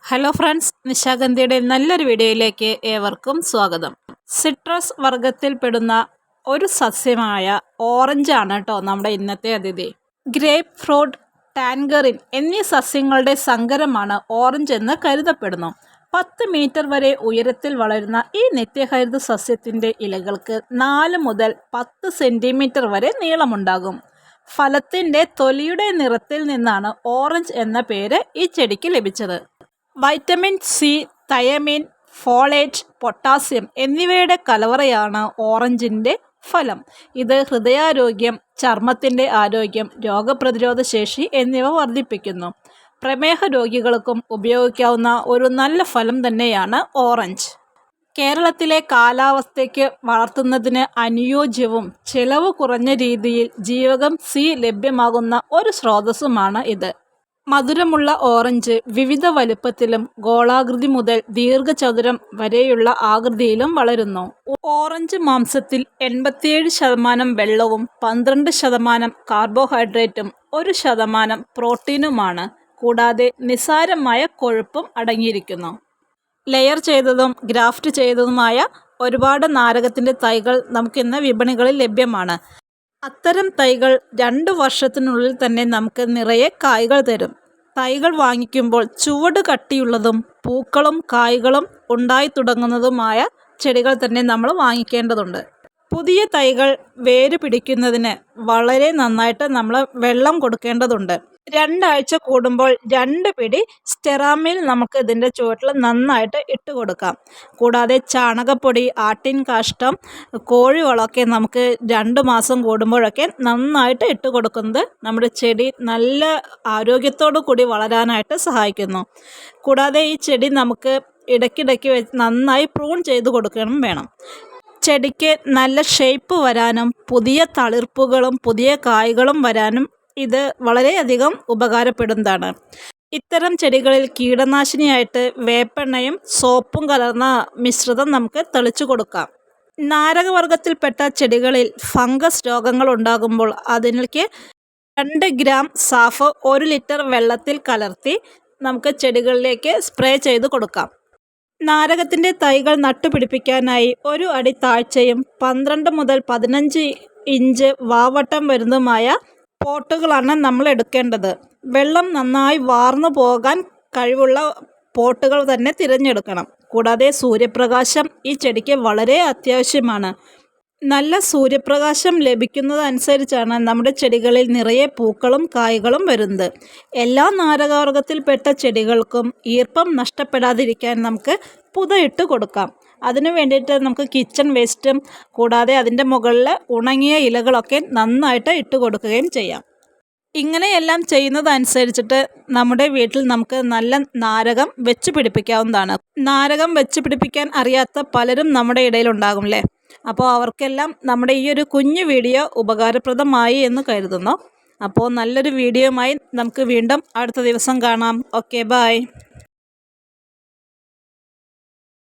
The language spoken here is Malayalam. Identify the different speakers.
Speaker 1: ഹലോ ഫ്രണ്ട്സ്, നിശാഗന്ധിയുടെ നല്ലൊരു വീഡിയോയിലേക്ക് ഏവർക്കും സ്വാഗതം. സിട്രസ് വർഗത്തിൽപ്പെടുന്ന ഒരു സസ്യമായ ഓറഞ്ചാണ് കേട്ടോ നമ്മുടെ ഇന്നത്തെ അതിഥി. ഗ്രേപ്പ് ഫ്രൂട്ട്, ടാൻഗറിൻ എന്നീ സസ്യങ്ങളുടെ സങ്കരമാണ് ഓറഞ്ച് എന്ന് കരുതപ്പെടുന്നു. 10 മീറ്റർ വരെ ഉയരത്തിൽ വളരുന്ന ഈ നിത്യഹരിത സസ്യത്തിൻ്റെ ഇലകൾക്ക് 4 മുതൽ 10 സെൻറ്റിമീറ്റർ വരെ നീളമുണ്ടാകും. ഫലത്തിൻ്റെ തൊലിയുടെ നിറത്തിൽ നിന്നാണ് ഓറഞ്ച് എന്ന പേര് ഈ ചെടിക്ക് ലഭിച്ചത്. വൈറ്റമിൻ സി, തയമീൻ, ഫോളേറ്റ്, പൊട്ടാസ്യം എന്നിവയുടെ കലവറയാണ് ഓറഞ്ചിൻ്റെ ഫലം. ഇത് ഹൃദയാരോഗ്യം, ചർമ്മത്തിൻ്റെ ആരോഗ്യം, രോഗപ്രതിരോധ ശേഷി എന്നിവ വർദ്ധിപ്പിക്കുന്നു. പ്രമേഹ രോഗികൾക്കും ഉപയോഗിക്കാവുന്ന ഒരു നല്ല ഫലം തന്നെയാണ് ഓറഞ്ച്. കേരളത്തിലെ കാലാവസ്ഥയ്ക്ക് വളർത്തുന്നതിന് അനുയോജ്യവും ചിലവ് കുറഞ്ഞ രീതിയിൽ ജീവകം സി ലഭ്യമാകുന്ന ഒരു സ്രോതസ്സുമാണ് ഇത്. മധുരമുള്ള ഓറഞ്ച് വിവിധ വലുപ്പത്തിലും ഗോളാകൃതി മുതൽ ദീർഘചതുരം വരെയുള്ള ആകൃതിയിലും വളരുന്നു. ഓറഞ്ച് മാംസത്തിൽ 87% വെള്ളവും 12% കാർബോഹൈഡ്രേറ്റും 1% പ്രോട്ടീനുമാണ്. കൂടാതെ നിസ്സാരമായ കൊഴുപ്പും അടങ്ങിയിരിക്കുന്നു. ലെയർ ചെയ്തതും ഗ്രാഫ്റ്റ് ചെയ്തതുമായ ഒരുപാട് നാരകത്തിൻ്റെ തൈകൾ നമുക്കിന്ന് വിപണികളിൽ ലഭ്യമാണ്. അത്തരം തൈകൾ 2 വർഷത്തിനുള്ളിൽ തന്നെ നമുക്ക് നിറയെ കായ്കൾ തരും. തൈകൾ വാങ്ങിക്കുമ്പോൾ ചുവട് കട്ടിയുള്ളതും പൂക്കളും കായ്കളും ഉണ്ടായി തുടങ്ങുന്നതുമായ ചെടികൾ തന്നെ നമ്മൾ വാങ്ങിക്കേണ്ടതുണ്ട്. പുതിയ തൈകൾ വേര് പിടിക്കുന്നതിന് വളരെ നന്നായിട്ട് നമ്മൾ വെള്ളം കൊടുക്കേണ്ടതുണ്ട്. 2 ആഴ്ച കൂടുമ്പോൾ 2 പിടി സ്റ്റെറാമിൽ നമുക്ക് ഇതിൻ്റെ ചുവട്ടിൽ നന്നായിട്ട് ഇട്ട് കൊടുക്കാം. കൂടാതെ ചാണകപ്പൊടി, ആട്ടിൻ കാഷ്ടം, കോഴിവളമൊക്കെ നമുക്ക് 2 മാസം കൂടുമ്പോഴൊക്കെ നന്നായിട്ട് ഇട്ട് കൊടുക്കുന്നത് നമ്മുടെ ചെടി നല്ല ആരോഗ്യത്തോടു കൂടി വളരാനായിട്ട് സഹായിക്കുന്നു. കൂടാതെ ഈ ചെടി നമുക്ക് ഇടയ്ക്കിടയ്ക്ക് നന്നായി പ്രൂൺ ചെയ്ത് കൊടുക്കണം വേണം. ചെടിക്ക് നല്ല ഷേപ്പ് വരാനും പുതിയ തളിർപ്പുകളും പുതിയ കായ്കളും വരാനും ഇത് വളരെയധികം ഉപകാരപ്പെടുന്നതാണ്. ഇത്തരം ചെടികളിൽ കീടനാശിനിയായിട്ട് വേപ്പെണ്ണയും സോപ്പും കലർന്ന മിശ്രിതം നമുക്ക് തളിച്ചു കൊടുക്കാം. നാരകവർഗത്തിൽപ്പെട്ട ചെടികളിൽ ഫംഗസ് രോഗങ്ങൾ ഉണ്ടാകുമ്പോൾ അതിലേക്ക് 2 ഗ്രാം സാഫ് 1 ലിറ്റർ വെള്ളത്തിൽ കലർത്തി നമുക്ക് ചെടികളിലേക്ക് സ്പ്രേ ചെയ്ത് കൊടുക്കാം. നാരകത്തിൻ്റെ തൈകൾ നട്ടുപിടിപ്പിക്കാനായി 1 അടി താഴ്ചയും 12 മുതൽ 15 ഇഞ്ച് വാവട്ടം വരുന്നതുമായ പോട്ടുകളാണ് നമ്മൾ എടുക്കേണ്ടത്. വെള്ളം നന്നായി വാർന്നു പോകാൻ കഴിവുള്ള പോട്ടുകൾ തന്നെ തിരഞ്ഞെടുക്കണം. കൂടാതെ സൂര്യപ്രകാശം ഈ ചെടിക്ക് വളരെ അത്യാവശ്യമാണ്. നല്ല സൂര്യപ്രകാശം ലഭിക്കുന്നതനുസരിച്ചാണ് നമ്മുടെ ചെടികളിൽ നിറയെ പൂക്കളും കായ്കളും വരുന്നത്. എല്ലാ നാരകവർഗത്തിൽപ്പെട്ട ചെടികൾക്കും ഈർപ്പം നഷ്ടപ്പെടാതിരിക്കാൻ നമുക്ക് പുതയിട്ട് കൊടുക്കാം. അതിനു വേണ്ടിയിട്ട് നമുക്ക് കിച്ചൺ വേസ്റ്റും കൂടാതെ അതിൻ്റെ മുകളിൽ ഉണങ്ങിയ ഇലകളൊക്കെ നന്നായിട്ട് ഇട്ട് കൊടുക്കുകയും ചെയ്യാം. ഇങ്ങനെയെല്ലാം ചെയ്യുന്നതനുസരിച്ചിട്ട് നമ്മുടെ വീട്ടിൽ നമുക്ക് നല്ല നാരകം വെച്ച് പിടിപ്പിക്കാവുന്നതാണ്. നാരകം വെച്ച് പിടിപ്പിക്കാൻ അറിയാത്ത പലരും നമ്മുടെ ഇടയിലുണ്ടാകും അല്ലേ? അപ്പോൾ അവർക്കെല്ലാം നമ്മുടെ ഈ ഒരു കുഞ്ഞു വീഡിയോ ഉപകാരപ്രദമായി എന്ന് കരുതുന്നു. അപ്പോൾ നല്ലൊരു വീഡിയോയുമായി നമുക്ക് വീണ്ടും അടുത്ത ദിവസം കാണാം. Okay, by.